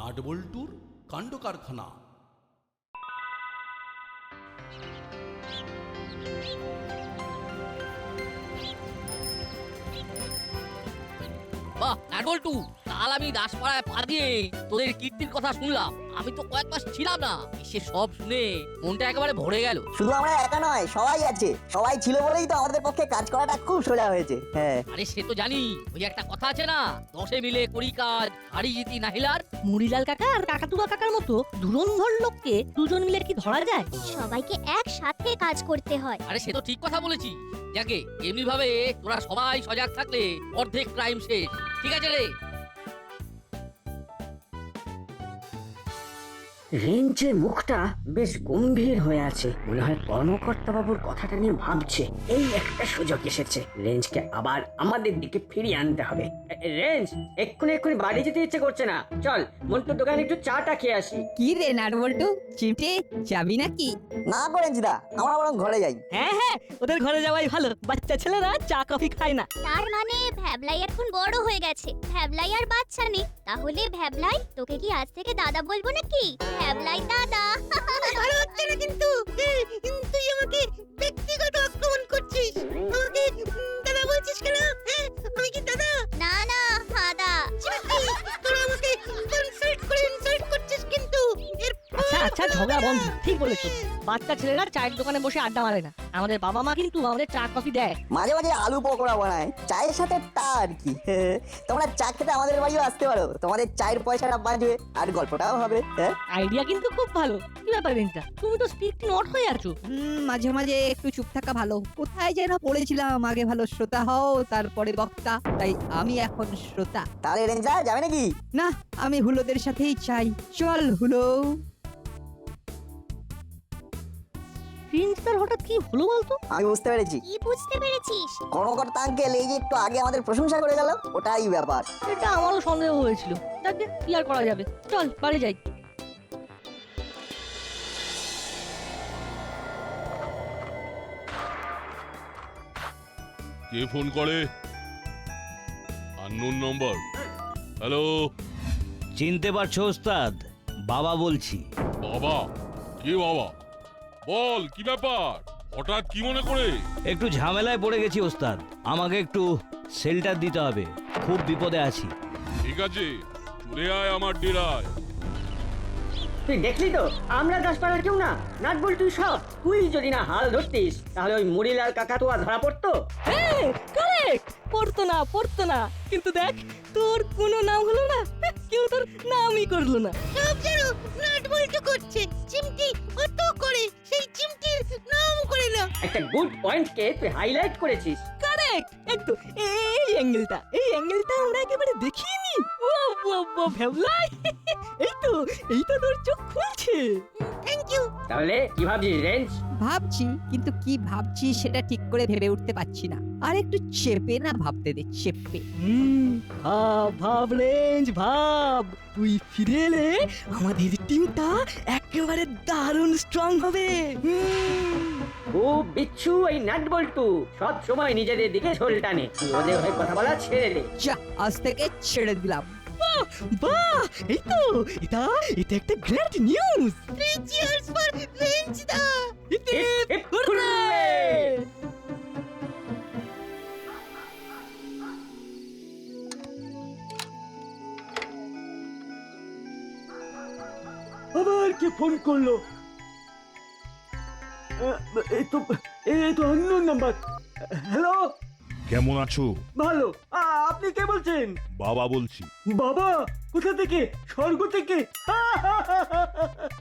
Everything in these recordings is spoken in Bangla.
নাটবল্টুর কাণ্ড কারখানা। বাহ নাটবল্টু, কাল আমি দাসপাড়ায় পা দিয়ে তোদের কীর্তির কথা শুনলাম। আমি তো কয়েক মাস ছিলাম না, এসে সব শুনে মনটা একেবারে ভরে গেল। শুধু আমরা একা নয়, সবাই আছে। সবাই ছিল বলেই তো আমাদের পক্ষে কাজ করাটা খুব সোজা হয়েছে। হ্যাঁ, আরে সে তো জানি, ওই একটা কথা আছে না, 10 মিলে করি কাজ, হারি জিতি নাহিলার। মুড়িলাল কাকা আর কাকাতুয়া কাকার মতো ধুরন্ধর লোককে দুজন মিলে কি ধরা যায়? সবাইকে একসাথে কাজ করতে হয়। আরে সে তো ঠিক কথা বলেছি। যাকে এমনি ভাবে তোরা সবাই সজাগ থাকলে অর্ধেক ক্রাইম শেষ। ঠিক আছে রে। রেঞ্জের মুখটা বেশ গম্ভীর হয়ে আছে, মনে হয় কর্মকর্তা বাবুর কথাটা নিয়ে ভাবছে। এই একটা সুযোগ এসেছে, রেঞ্জকে আবার আমাদের দিকে ফিরিয়ে আনতে হবে। রেঞ্জ, এক্ষুনি বাড়ি যেতে ইচ্ছে করছে না, চল মন্টুর দোকানে একটু চাটা খেয়ে আসি। কি রে নাটবল্টু, চিমটে যাবি নাকি? না করেন দা, আমরা বরং ঘরে যাই। হ্যাঁ হ্যাঁ, ওদের ঘরে যাওয়াই ভালো, বাচ্চা ছেলেরা চা কফি খায় না। তার মানে ভ্যাবলাই এখন বড় হয়ে গেছে, ভ্যাবলাই আর বাচ্চা নেই। তাহলে ভ্যাবলাই, তোকে কি আজ থেকে দাদা বলবো নাকি? ভ্যাবলাই দাদা। ভালো হচ্ছে না কিন্তু, তুই আমাকে ব্যক্তিগত আক্রমণ করছিস। আমাকে দাদা বলছিস কেন? আমি কি দাদা? না না দাদা। তোরা আমাকে ইনসাল্ট করছিস কিন্তু। আচ্ছা আচ্ছা, ঝগড়া বন্ধ। ঠিক বলেছিস, বাচ্চা ছেলেরা চায়ের দোকানে বসে আড্ডা মারে না। আমাদের বাবা মা কিন্তু আমাদের চা কফি দেয়। মাঝে মাঝে আলু পকোড়া বানায় চায়ের সাথে, তা আর কি। তোমরা চা খেতে আমাদের বাড়িও আসতে পারো, তোমাদের চায়ের পয়সাটা বাঁচবে আর গল্পটাও হবে। হ্যাঁ, আইডিয়া কিন্তু খুব ভালো। কি ব্যাপার রেঞ্জটা, তুমি তো স্পিক নট হয়ে আছো। মাঝে মাঝে একটু চুপ থাকা ভালো। কোথায় যেন পড়েছিলাম, আগে ভালো শ্রোতা হও তারপরে বক্তা, তাই আমি এখন শ্রোতা। তাহলে রেঞ্জা যাবে নাকি? না, আমি হুলোদের সাথেই চাই। চল হুলো। রেঞ্জটার হঠাৎ কি হলো বলতো? আমি বুঝতে পেরেছি, কি বুঝতে পেরেছিস? কর্মকর্তা আঙ্কেল এই যে একটু আগে আমাদের প্রশংসা করে গেল, ওটাই ব্যাপার। এটা আমারও সন্দেহ হয়েছিল। যাকে কি আর করা যাবে, চল বাড়ি যাই। কে ফোন করে? আননোন নম্বর। হ্যালো, চিনতে পারছো ওস্তাদ? বাবা বলছি। বাবা? কে বাবা? বল কি ব্যাপার, হঠাৎ কি মনে করে? একটু ঝামেলায় পড়ে গেছি ওস্তাদ, আমাকে একটু শেল্টার দিতে হবে, খুব বিপদে আছি। ঠিক আছে, চলে আয় আমার ডেরায়। তুই দেখলি তো, আমরা দাসপাড়ার কেউ না, নাটবল তুই সব। তুই যদি না হাল ধরতিস তাহলে ওই মুড়িলাল কাকাতুয়া ধরা পড়তো। কারেক্ট, পড়তো না, কিন্তু দেখ তোর কোনো নাম হলো না, কেউ তোর নামই করলো না। সব যেন নাটবল্টু করছে, চিমটি অত করে সেই চিমটির নাম করে না। একটা গুড পয়েন্টকে তুই হাইলাইট করেছিস। কারেক্ট, একদম এই অ্যাঙ্গেলটা আমরা একেবারে দেখিনি। ও ভেবলাই, এই তো তোর চোখ খুলছে। Thank you. তাহলে কি ভাবছিস রেঞ্জ? ভাবছি, কিন্তু কি ভাবছি সেটা ঠিক করে ভেবে উঠতে পারছি না। আর একটু চেপে না ভাবতে দে, চেপে। ভাব রেঞ্জ, ভাব। তুই ফিরে এলে আমাদের টিমটা একেবারে দারুণ স্ট্রং হবে। ও বিচ্ছু, এই নাটবল্টু সব সময় নিজেদের দিকে ঝোল টানে। তুই ওদের হয়ে কথা বলা ছেড়ে দে। যা, আজ থেকে ছেড়ে দিলাম। বাহ, এটা একটা great news. Three cheers for রেঞ্জ দা। Hip hip hurray! আবার কে ফোন করলো? এই তো অন্য নাম্বার। হ্যালো, কেমন আছো? ভালো। আপনি কে বলছেন? বাবা বলছি। বাবা? কোথা থেকে? স্বর্গ থেকে?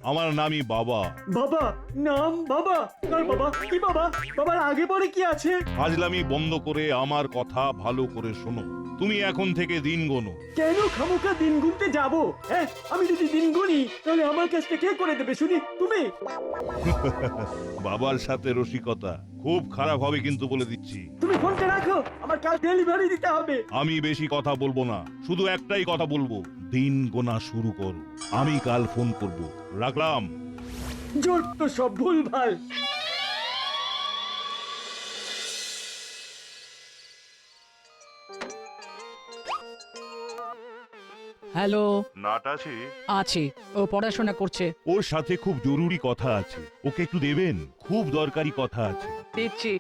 আমার নামই বাবা। বাবা? নাম বাবা? কার বাবা? কি বাবা? বাবার আগে পরে কি আছে? ফাজলামি বন্ধ করে আমার কথা ভালো করে শোনো। তুমি এখন থেকে দিন গোনো। কেন খামোখা দিন গুনতে যাব? হ্যাঁ, আমি যদি দিন গুনি তাহলে আমার কাজটা কে করে দেবে শুনি? তুমি? বাবার সাথে রসিকতা খুব খারাপ হবে কিন্তু বলে দিচ্ছি। তুমি ফোনটা রাখো, আমার কাল ডেলিভারি দিতে হবে। আমি বেশি কথা বলবো না, শুধু একটাই কথা বলবো, দিন গোনা শুরু করো। আমি কাল ফোন করব। রাখলাম। জোর তো সব ভুল ভাল। হ্যালো, নাট আছে? আছে। ও পড়াশোনা করছে। ওর সাথে খুব জরুরি কথা আছে, ওকে একটু দেবেন? খুব দরকারি কথা আছে। দিচ্ছি।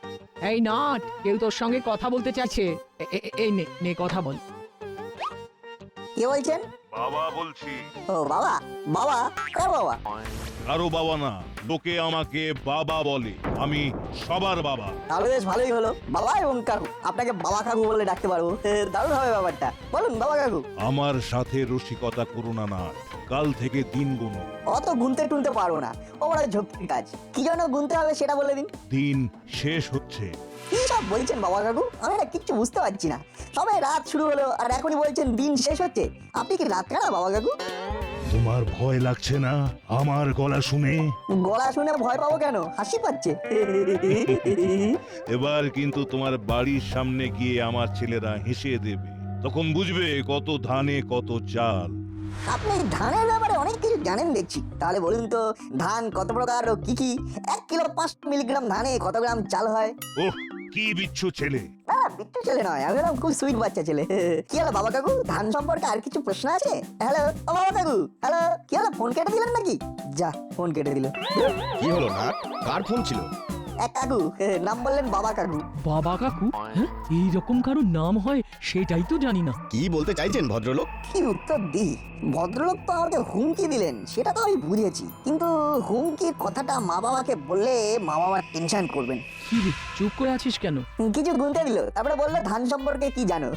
এই নাট, কেউ তোর সঙ্গে কথা বলতে চাইছে। এই নে নে কথা বল। কে বলছেন? বাবা বলছি। ও বাবা, বাবা কার বাবা? কারো বাবা না, লোকে আমাকে বাবা বলে, আমি সবার বাবা। তাহলে বেশ ভালোই হলো, বাবা এবং কাকু। আপনাকে বাবা কাকু বলে ডাকতে পারবো, দারুণ হবে ব্যাপারটা। বলুন বাবা কাকু। আমার সাথে রসিকতা করো না নাট, কাল থেকে দিন গুনো। অত গুনতে টুনতে পারবো না, ও বড় ঝক্কির কাজ। কি জন্য গুনতে হবে সেটা বলে দিন। দিন শেষ হচ্ছে। কি সব বলছেন বাবা কাকু? আমি না কিচ্ছু বুঝতে পারছি না। সবে রাত শুরু হলো আর এখনই বলছেন দিন শেষ হচ্ছে। আপনি কি রাত কানা বাবা কাকু? তোমার ভয় লাগছে না আমার গলা শুনে? গলা শুনে ভয় পাবো কেন? হাসি পাচ্ছে। এবার কিন্তু তোমার বাড়ির সামনে গিয়ে আমার ছেলেরা হেসে দেবে, তখন বুঝবে কত ধানে কত চাল। আপনি ধানের ব্যাপারে অনেক কিছু জানেন দেখছি। তাহলে বলুন তো, ধান কত প্রকার ও কি কি? 1 কিলো 5 মিলিগ্রাম ধানে কত গ্রাম চাল হয়? ওহ, কি বিচ্ছু ছেলে! না, বিট্টু ছেলে নয়, আমি হলাম খুব সুইট বাচ্চা ছেলে। কি হলো বাবা কাকু, ধান সম্পর্কে আর কিছু প্রশ্ন আছে? হ্যালো ও বাবা কাকু, হ্যালো। কি হলো, ফোন কেটে দিলেন নাকি? যা, ফোন কেটে দিল। কি হলো না, কার ফোন ছিল? এক কাকু, নাম বললেন বাবা কাকু। বাবা কাকু? হ্যাঁ, এইরকম কারোর নাম হয় সেটাই তো জানি না। কি বলতে চাইছেন ভদ্রলোক? কি উত্তর দিই? ভদ্রলোক তো আমাকে হুমকি দিলেন, সেটা তো আমি বুঝেছি, কিন্তু হুমকির কথাটা মা বাবাকে বললে মা বাবা টেনশন করবেন। কি রে, চুপ করে আছিস কেন? কিছু গুনতে দিল, তারপরে বললো ধান সম্পর্কে কি জানো।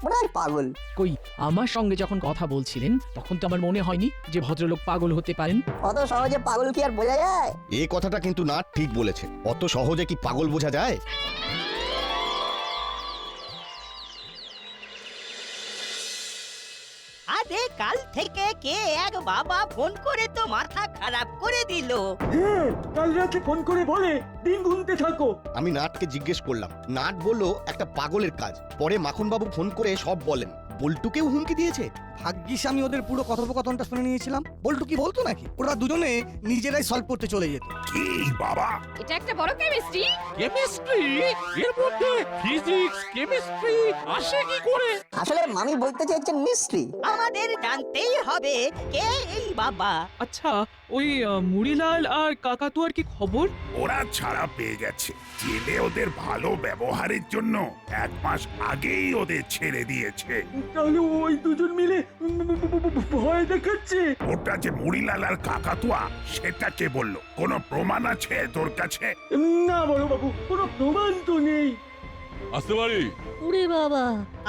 মনে হয় পাগল। কই, আমার সঙ্গে যখন কথা বলছিলেন তখন তো আমার মনে হয়নি যে ভদ্রলোক পাগল হতে পারেন। অত সহজে পাগল কি আর বোঝা যায়? এই কথাটা কিন্তু না ঠিক বলেছে। অত সহজে কি পাগল বোঝা যায়? আরে কাল থেকে কে এক বাবা ফোন করে তো মাথা খারাপ করে দিল। হ্যাঁ, কাল রাতে ফোন করে বলে দিন গুনতে থাকো। আমি নাটকে জিজ্ঞেস করলাম, নাট বললো একটা পাগলের কাজ। পরে মাখন বাবু ফোন করে সব বলেন। বল্টুকেও হুমকি দিয়েছে। ভাগ্যিস আমি ওদের পুরো কথোপকথনটা শুনে নিয়েছিলাম। বল্টু কি বলতো নাকি? ওরা দুজনে নিজেরাই সলভ করতে চলে যেত। কি বাবা? এটা একটা বড় কেমিস্ট্রি। কেমিস্ট্রি? এর মধ্যে ফিজিক্স কেমিস্ট্রি আসে কি করে? আসলে মামি বলতে চাইছেন মিস্ট্রি। আমাদের জানতেই হবে কে এই বাবা। আচ্ছা, ওই মুড়িলাল আর কাকাতুয়ার কি খবর? ওরা ছাড়া পেয়ে গেছে। জেলে ওদের ভালো ব্যবহারের জন্য 1 মাস আগেই ওদের ছেড়ে দিয়েছে। তাহলে ওই দুজন মিলে ভয় দেখাচ্ছে। ওটা যে মুড়িলাল আর কাকাতুয়া, সেটা কে বললো? কোনো প্রমাণ আছে তোর কাছে? না বড় বাবু, কোনো প্রমাণ তো নেই। আসতে পারি? ওরে বাবা,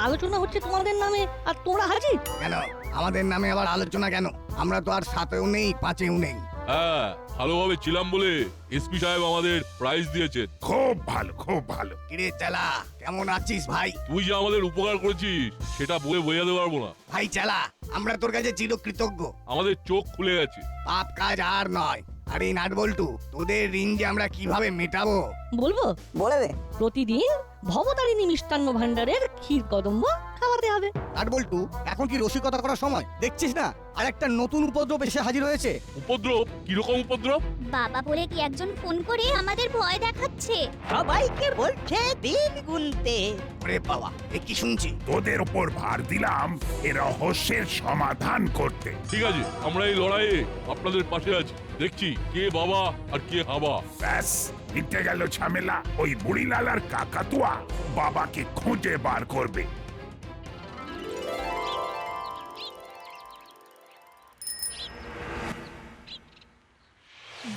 আলোচনা হচ্ছে তোমাদের নামে আর তোরা হাজির। কেন আমাদের নামে আবার আলোচনা কেন? আমরা তো আর 7এও নেই, 5এও নেই। হ্যাঁ, ভালোভাবে ছিলাম বলে এসপি সাহেব আমাদের প্রাইজ দিয়েছেন। খুব ভালো, খুব ভালো। কিরে চালা, কেমন আছিস ভাই? তুই যে আমাদের উপকার করেছিস সেটা বলে বোঝাতে পারবো না। ভাই চালা, আমরা তোর কাছে চিরকৃতজ্ঞ। আমাদের চোখ খুলে গেছে। পাপ কাজ আর নয়। আরে নাট বল্টু, তোদের ঋণ যে আমরা কিভাবে মেটাবো? বলবো, বলে দে। প্রতিদিন ভবতারিণী মিষ্টান্ন ভান্ডারের ক্ষীর কদম্ব খাওয়াতে হবে। নাট বল্টু, এখন কি রসিকতা করার সময়? দেখছিস না আর একটা নতুন উপদ্রব এসে হাজির হয়েছে। উপদ্রব? কিরকম উপদ্রব? বাবা বলে কি একজন ফোন করে আমাদের ভয় দেখাচ্ছে। সবাইকে বলছে দিন গুনতে। ওরে বাবা, এ কি শুনছি? তোদের উপর ভার দিলাম এ রহস্যের সমাধান করতে। ঠিক আছে, আমরা এই লড়াইয়ে আপনাদের পাশে আছি। দেখছি কে বাবা আর কে হাবা। ব্যাস, মিটে গেল ঝামেলা। ওই বুড়িলাল আর কাকাতুয়া বাবাকে খুঁজে বার করবে।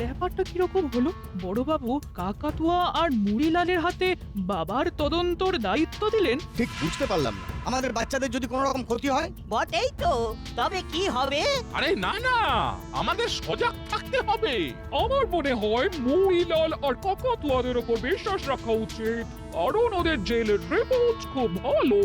ব্যাপারটা কিরকম হলো? বড়বাবু কাকাতুয়া আর মুড়িলালের হাতে বাবার তদন্তর দায়িত্ব দিলেন? ঠিক বুঝতে পারলাম না। আমাদের বাচ্চাদের যদি কোনো রকম ক্ষতি হয়? বটেই তো, তবে কি হবে? আরে না না, আমাদের সজাগ থাকতে হবে। আমার মনে হয় মুড়িলাল আর কাকাতুয়াদের উপর বিশ্বাস রাখা উচিত, কারণ ওদের জেলের রিপোর্ট খুব ভালো।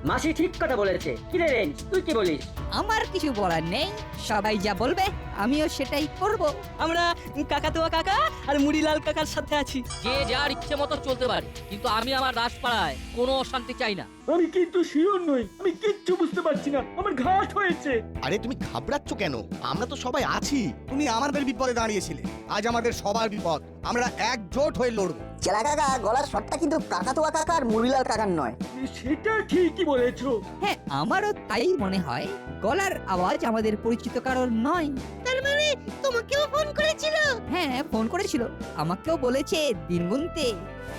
মাসি ঠিক কথা বলেছে। কি রে রেঞ্জ, তুই কি বলিস? আমার কিছু বলার নেই, সবাই যা বলবে আমিও সেটাই করব। আমরা কাকাতুয়া কাকা আর মুড়িলাল কাকার সাথে আছি। যে যার ইচ্ছে মতো চলতে পারে, কিন্তু আমি আমার দাসপাড়ায় কোনো অশান্তি চাই না। আমি কিন্তু শিওর নই, আমি কিচ্ছু বুঝতে পারছি না, আমার ঘাট হয়েছে। আরে তুমি ঘাবড়াচ্ছ কেন? আমরা তো সবাই আছি। তুমি আমাদের বিপদে দাঁড়িয়েছিলে, আজ আমাদের সবার বিপদ। আমরা একজোট হয়ে লড়বো। চেলা কাকা গলার শটটা কিন্তু কাকাতুয়া কাকা আর মুড়িলাল কাকার নয়। সেটা ঠিকই বলেছো। হ্যাঁ, আমারও তাই মনে হয়। গলার আওয়াজ আমাদের পরিচিত কারণ নয়। তার মানে তোমাকেও ফোন করেছিল? হ্যাঁ, ফোন করেছিল, আমাকেও বলেছে দিন গুনতে।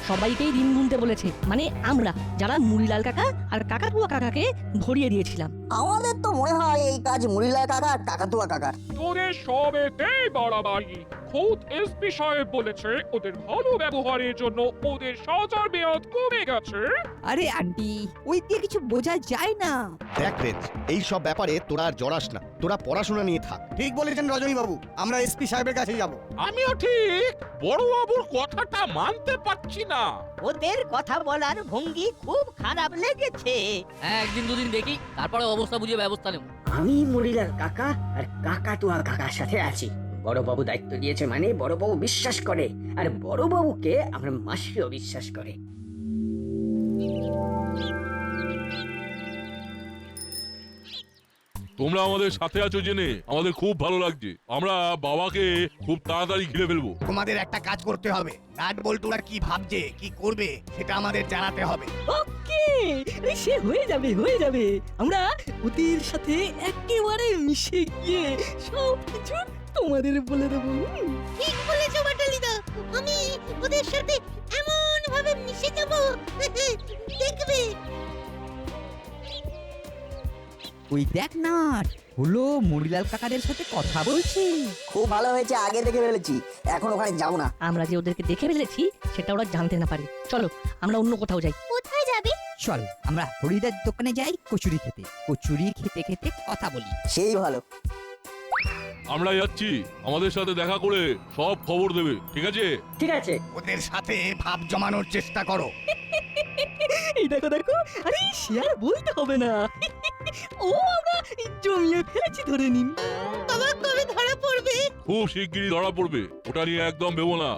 সবাইকেই দিন গুনতে বলেছে, মানে আমরা যারা মুড়িলাল কাকা আর কাকাতুয়া কাকাকে ধরিয়ে দিয়েছিলাম। আমাদের তো মনে হয় এই কাজ মুড়িলাল কাকা আর কাকাতুয়া কাকার। তোদের সবেতেই বাড়াবাড়ি। খোদ এসপি সাহেব বলেছে ওদের ভালো ব্যবহারের জন্য ওদের সাজার মেয়াদ কমে গেছে। আরে আন্টি, ওই দিয়ে কিছু বোঝা যায় না। দেখ রেঞ্জ, এই সব ব্যাপারে তোরা আর জড়াস না, তোরা পড়াশোনা নিয়ে থাক। ঠিক বলেছেন রজনী বাবু, আমরা এসপি সাহেবের কাছে যাব। আমিও ঠিক বড় বাবুর কথাটা মানতে পারছি না। ওদের কথা বলার ভঙ্গি খুব খারাপ লেগেছে। হ্যাঁ, একদিন দুদিন দেখি, তারপরে অবস্থা বুঝে ব্যবস্থা নেব। আমি মুড়িলাল কাকা আর কাকাতুয়া কাকার সাথে আছি। বড়বাবু দায়িত্ব দিয়েছে মানে বড়বাবু বিশ্বাস করে, আর বড়বাবুকে আমার মাসিও বিশ্বাস করে। তোমরা আমাদের সাথে আছো জেনে আমাদের খুব ভালো লাগছে। আমরা বাবাকে খুব তাড়াতাড়ি ঘিরে ফেলবো। তোমাদের একটা কাজ করতে হবে, নাট বল্টুরা কি ভাবছে, কি করবে সেটা আমাদের জানাতে হবে। ওকে, সে হয়ে যাবে হয়ে যাবে। আমরা ওদের সাথে একেবারে মিশে গিয়ে সব কিছু তোমাদের বলে দেবো। ঠিক বলেছো বাটালিদা, আমি ওদের সাথে এমন ভাবে মিশে যাব দেখবে। ওই দেখ না, হলো মুড়িলাল কাকাদের সাথে কথা বলছি। খুব ভালো হয়েছে, আগে দেখে ফেলেছি, এখন ওখানে যাবো না। আমরা যে ওদেরকে দেখে ফেলেছি সেটা ওরা জানতে না পারে। চলো আমরা অন্য কোথাও যাই। কোথায় যাবে? চল আমরা হরিদার দোকানে যাই কচুরি খেতে। কচুরি খেতে খেতে কথা বলি। সেই ভালো। আমরা যাচ্ছি, আমাদের সাথে দেখা করে সব খবর দেবে, ঠিক আছে? ঠিক আছে। ওদের সাথে ভাব জমানোর চেষ্টা করো। এই দেখো দেখো, আরে সে আর বলতে হবে না। ও আমরা জমিয়ে ফেলেছি ধরে নিন। বাবা কবে ধরা পড়বে? খুব শিগগিরই ধরা পড়বে, ওটা নিয়ে একদম ভেবো না।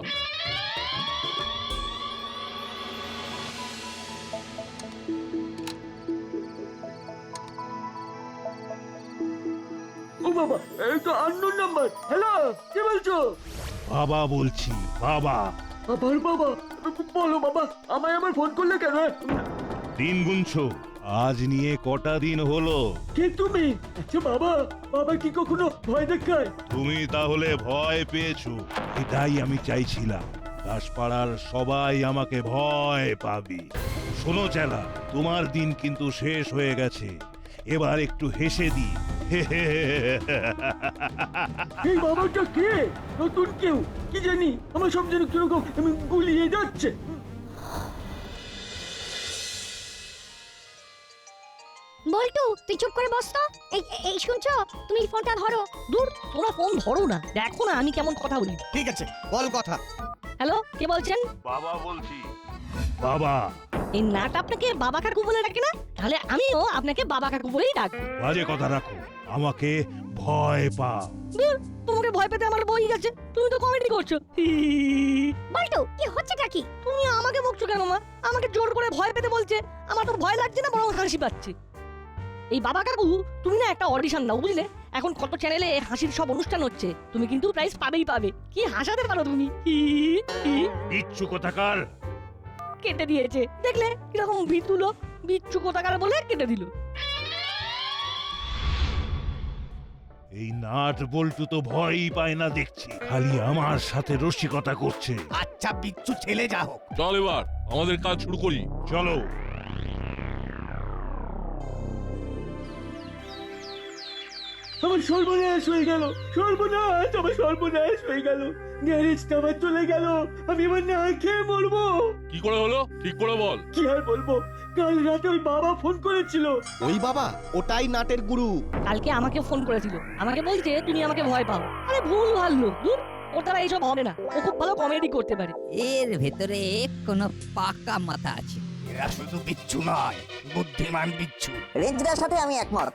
ও বাবা, এই তো আননোন নাম্বার। হ্যালো, কে বলছো? বাবা বলছি, বাবা। আবার বাবা? বলো বাবা, আমায় আমার ফোন করলে কেন? দিন গুনছো, আজ নিয়ে কটা দিন হলো? কে তুমি? আচ্ছা বাবা, বাবা কি কখনো ভয় দেখায়? তুমি তাহলে ভয় পেয়েছো, এটাই আমি চাইছিলাম। দাসপাড়ার সবাই আমাকে ভয় পাবে। শোনো চেলা, তোমার দিন কিন্তু শেষ হয়ে গেছে, এবার একটু হেসে দি। এই বাবাটা কে? নতুন কেউ কি জানি, আমার সব যেন কিরকম গুলিয়ে যাচ্ছে। বল্টু, তুই চুপ করে বস তো। এই শুনছো? তুমি ফোনটা ধরো। দূর, তোমরা ফোন ধরো না, দেখো না আমি কেমন কথা বলি। ঠিক আছে, বল কথা। হ্যালো, কে বলছেন? বাবা বলছি। বাবা। এই নাট আপনাকে বাবা কাকু বলে ডাকে না? তাহলে আমিও আপনাকে বাবা কাকু বলেই ডাকবো। বাজে কথা রাখো, আমাকে ভয় পাও। দূর, তোমাকে ভয় পেতে আমার বই গেছে, তুমি তো কমেডি করছো। বল্টু, কি হচ্ছেটা কি? তুমি আমাকে বকছো কেন মা? আমাকে জোর করে ভয় পেতে বলছে, আমার তো ভয় লাগছে না, বরং হাসি পাচ্ছে। এই বাবা কাকু, তুমি না একটা অডিশন দাও, বুঝলে? এখন কত চ্যানেলে হাসির সব অনুষ্ঠান হচ্ছে, তুমি কিন্তু প্রাইজ পাবেই পাবে। কি হাসাতে পারো তুমি। ইচ্ছু কোথাকার। কেটে দিয়েছে, দেখলে কিরকম ভিতুলো। বিচ্ছু কোথাকার বলে কেটে দিল। এই নাট বল্টু তো ভয়ই পায় না দেখছি, খালি আমার সাথে রসিকতা করছে। আচ্ছা বিচ্ছু ছেলে যা হোক, চল এবার আমাদের কাজ শুরু করি, চলো। আমার সর্বনাশ হয়ে গেল, সর্বনাশ, আমার সর্বনাশ হয়ে গেল। গ্যারেজটা আমার চলে গেল, আমি এবার না খেয়ে মরবো। কি করে হলো ঠিক করে বল। কি আর বলবো, কাল রাতে ওই বাবা ফোন করেছিল। ওই বাবা, ওটাই নাটের গুরু। কালকে আমাকে ফোন করেছিল, আমাকে বলছে তুমি আমাকে ভয় পাও। আরে ভুল ভালো, দূর, ওর দ্বারা এইসব হবে না। ও খুব ভালো কমেডি করতে পারে। এর ভেতরে কোনো পাকা মাথা আছে। এরা শুধু বিচ্ছু নয়, বুদ্ধিমান বিচ্ছু। রেঞ্জদার সাথে আমি একমত,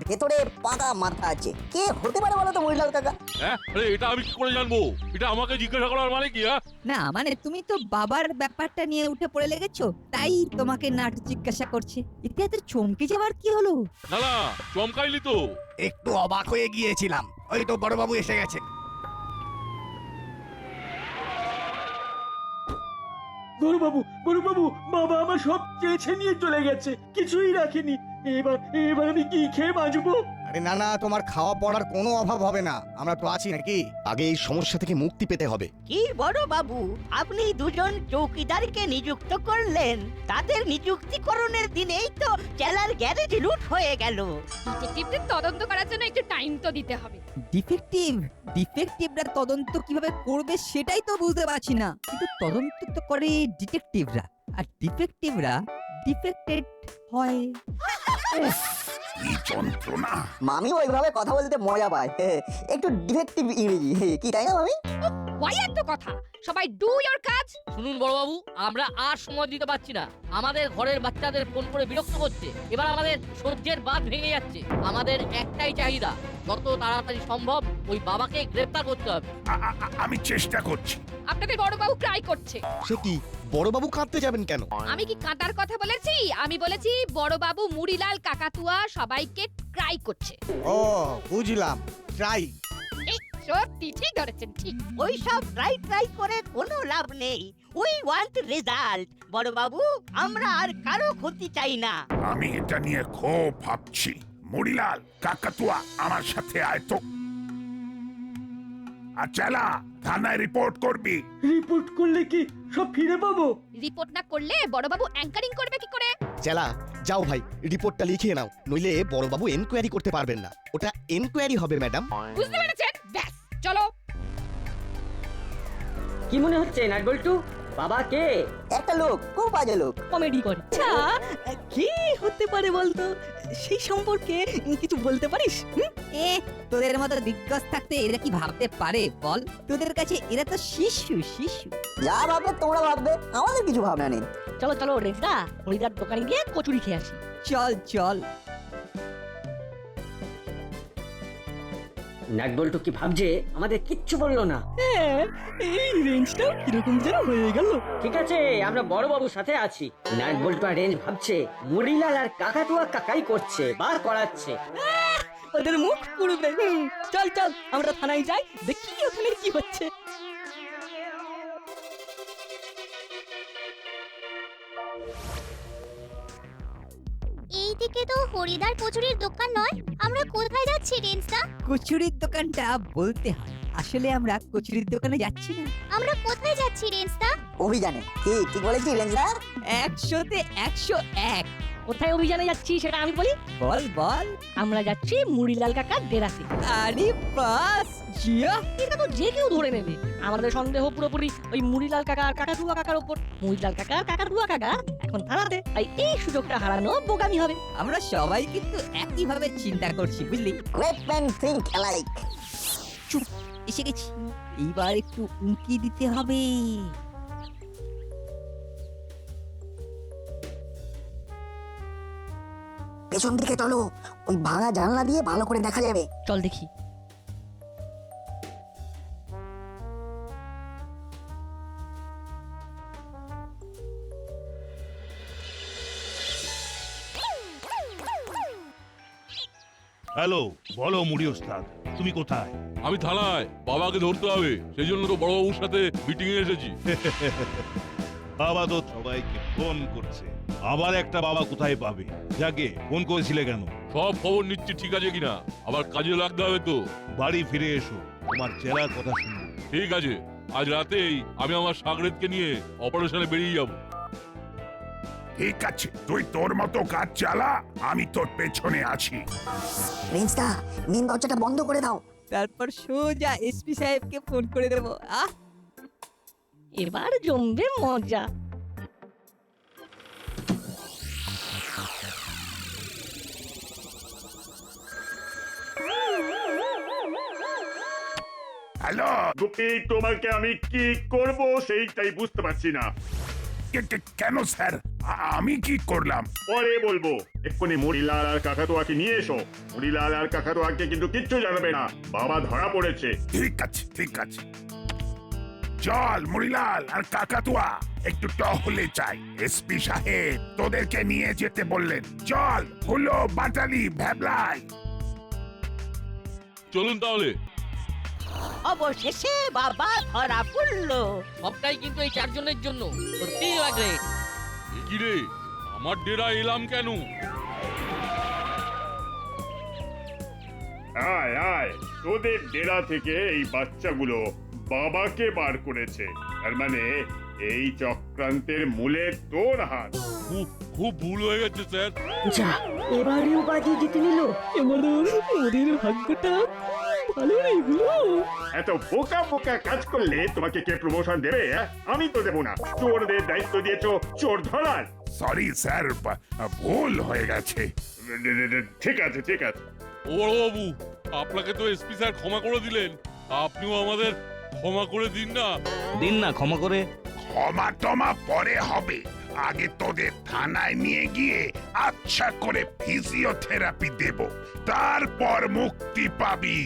ভেতরে পাকা মাথা আছে। কে হতে পারে বলো তো মুড়িলাল কাকা? হ্যাঁ, আরে এটা আমি কি করে জানবো? এটা আমাকে জিজ্ঞাসা করার মানে কি? না মানে তুমি তো বাবার ব্যাপারটা নিয়ে উঠে পড়ে লেগেছো, তাই তোমাকে নাট জিজ্ঞাসা করছে। এতে এত চমকে যাবার কি হলো? না না, চমকাইলি তো। একটু অবাক হয়ে গিয়েছিলাম, ওই তো বড়বাবু এসে গেছে। বড়বাবু, বাবা আমার সব চেয়েছে নিয়ে চলে গেছে, কিছুই রাখেনি। এবার আমি কি খেয়ে বাঁচবো? আরে না না, তোমার খাওয়া পড়ার কোনো অভাব হবে না, আমরা তো আছি নাকি। আগে এই সমস্যা থেকে মুক্তি পেতে হবে। কি বড় বাবু, আপনি দুজন চৌকিদারকে নিযুক্ত করলেন, তাদের নিযুক্তিকরণের দিনেই তো চেলার গ্যারেজ লুট হয়ে গেল। ডিটেকটিভদের তদন্ত করার জন্য একটু টাইম তো দিতে হবে। ডিটেকটিভরা তদন্ত কিভাবে করবে সেটাই তো বুঝতে পারছি না। কিন্তু তদন্ত তো করে ডিটেকটিভরা, আর ডিটেকটিভরা ডিফেক্টেড হয়। কি যন্ত্রণা! মামি ওইভাবে কথা বলতে মজা পায়, একটু ডিফেক্টিভ ইংরেজি, কি তাই না মামি? ওয়াই এত কথা, সবাই ডু ইওর কাজ। শুনুন বড়বাবু, আমরা আর সময় দিতে পারছি না। আমাদের ঘরের বাচ্চাদের ফোন করে বিরক্ত করছে। এবার আমাদের সহ্যের বাঁধ ভেঙে যাচ্ছে। আমাদের একটাই চাহিদা, যত তাড়াতাড়ি সম্ভব ওই বাবাকে গ্রেফতার করতে হবে। আমি চেষ্টা করছি। আপনাদের বড়বাবু ক্রাই করছে। সে কি, বড়বাবু কাঁদতে যাবেন কেন? আমি কি কাঁটার কথা বলেছি? আমি বলেছি বড়বাবু মুড়িলাল কাকাতুয়া সবাইকে ক্রাই করছে। ও বুঝলাম, ট্রাই। এই সত্যি ঠিক ধরেছেন, ঠিক। ওই সব ট্রাই করে কোনো লাভ নেই। We want result. বড় বাবু, আমরা আর কারো ক্ষতি চাই না। আমি এটা নিয়ে খুব ভাবছি। মুড়িলাল, কাকাতুয়া, আমার সাথে আয় তো। আর চালা, থানায় রিপোর্ট করবি। রিপোর্ট করলে কি সব ফিরে পাবো? রিপোর্ট না করলে বড়বাবু অ্যাঙ্কারিং করবে কি করে? চেলা, যাও ভাই, রিপোর্টটা লিখিয়ে নাও, নইলে বড়বাবু এনকোয়ারি করতে পারবেন না। ওটা এনকোয়ারি হবে ম্যাডাম। বুঝতে পেরেছেন? ব্যাস, চলো। কি মনে হচ্ছে নাটবল্টু, বাবা কে? একটা লোক, খুব বাজে লোক। কমেডি করে। আচ্ছা, কে হতে পারে বলতো? সেই সম্পর্কে কিছু বলতে পারিস? তোদের মতো দিগ্গজ থাকতে এরা কি ভাবতে পারে বল? তোদের কাছে এরা তো শিশু। যা ভাববে তোমরা ভাববে, আমাদের কিছু ভাবনা নেই। চলো চলো রেজদা, হরিদার দোকানে গিয়ে কচুরি খেয়ে আসি। চল। নাটবল্টু কি ভাবছে আমাদের কিচ্ছু বললো না? এই রেঞ্জটাও কিরকম যেন হয়ে গেল। ঠিক আছে, আমরা বড় বাবুর সাথে আছি। নাটবল্টু আর রেঞ্জ ভাবছে মুড়িলাল আর কাকাতুয়া কাকাই করছে বা করাচ্ছে। ওদের মুখ পুড়বে। চল আমরা থানায় যাই, দেখি ওখানে কি হচ্ছে। এইদিকে তো হরিদার কচুরির দোকান নয়, আমরা কোথায় যাচ্ছি রেঞ্জদা? কচুরির দোকানটা বলতে হয়, আসলে আমরা কচুরির দোকানে যাচ্ছি না। আমরা কোথায় যাচ্ছি রেঞ্জদা? অভিযানে। কি বলেছি রেঞ্জদা? 100-তে 101। কোথায় অভিযানে যাচ্ছি সেটা আমি বলি। বল। আমরা যাচ্ছি মুড়িলাল কাকার ডেরাতে। আরে বাস, জিয়া, এটা তো যে কেউ ধরে নেবে। আমাদের সন্দেহ পুরোপুরি ওই মুড়িলাল কাকা আর কাকাতুয়া কাকার উপর। মুড়িলাল কাকা কাকাতুয়া কাকা এখন থানাতে, তাই এই সুযোগটা হারানো বোকামি হবে। আমরা সবাই কিন্তু একইভাবে চিন্তা করছি, বুঝলি? Great man think alike. চুপ, এসে গেছি। এইবার একটু উঁকি দিতে হবে। পেছন দিকে চলো, ওই ভাঙা জানলা দিয়ে ভালো করে দেখা যাবে। চল দেখি। হ্যালো, বলো মুড়ি ওস্তাদ, তুমি কোথায়? আমি থানায়, বাবাকে ধরতে হবে, সেই জন্য তো বড়বাবুর সাথে মিটিং এ এসেছি। বাবা তো সবাইকে ফোন করছে, আবার একটা বাবা কোথায় পাবে? যাকে ফোন করেছিলে কেন? সব খবর নিচ্ছি ঠিক আছে কিনা, আবার কাজে লাগতে হবে তো। বাড়ি ফিরে এসো, তোমার চেলার কথা শুনবো। ঠিক আছে, আজ রাতেই আমি আমার সাগরেদকে নিয়ে অপারেশনে বেরিয়ে যাব। ঠিক আছে, তুই তোর মতো কাজ চালা, আমি তোর পেছনে আছি। রেঞ্জদা, মেন দরজাটা বন্ধ করে দাও। তারপর সোজা এসপি সাহেবকে ফোন করে দেবো। এবার জমবে মজা। হ্যালো গোপী, তোমাকে আমি কি করব সেইটাই বুঝতে পারছি না। কেন স্যার, আমি কি করলাম? পরে বলবো, এক্ষুনি মুড়িলাল আর কাকাতুয়াকে নিয়ে এসো। মুড়িলাল আর কাকাতুয়াকে কিন্তু কিচ্ছু জানাবে না, বাবা ধরা পড়েছে। ঠিক আছে। চল মুড়িলাল আর কাকাতুয়া, একটু টহলে চাই। এসপি সাহেব তোদেরকে নিয়ে যেতে বললেন। চল, হুলো, বাটালি, ভ্যাবলাই। চলুন তাহলে। অবশেষে বাবা ধরা পড়লো। সবটাই কিন্তু এই চারজনের জন্য। সত্যি গ্রেট। কি রে আমার ডেরা এলাম কেন? আয় আয়, তোদের ডেরা থেকে এই বাচ্চাগুলো বাবাকে বার করেছে। তার মানে এই চক্রান্তের মূলে তোর হাত। খুব খুব ভুল হয়ে গেছে স্যার। যা, এবারেও বাজি জিতে নিল। এবারে ওদের ভাগ্যটা ভালো রে গুলো। এত বোকা বোকা কাজ করলে তোমাকে কে প্রমোশন দেবে? আমি তো দেবো না। চোরদের দায়িত্ব দিয়েছো চোর ধরার। সরি স্যার, ভুল হয়ে গেছে। ঠিক আছে ঠিক আছে। ও বাবু, আপনাকে তো এসপি স্যার ক্ষমা করে দিলেন, আপনিও আমাদের ক্ষমা করে দিন না। দিন না ক্ষমা করে। ক্ষমা টমা পরে হবে, আগে তোদের থানায় নিয়ে গিয়ে আচ্ছা করে ফিজিওথেরাপি দেব, তারপর মুক্তি পাবি।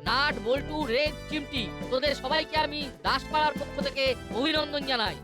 নাট, বল্টু, রেড, চিমটি, তোদের সবাইকে আমি দাসপাড়ার পক্ষ থেকে অভিনন্দন জানাই।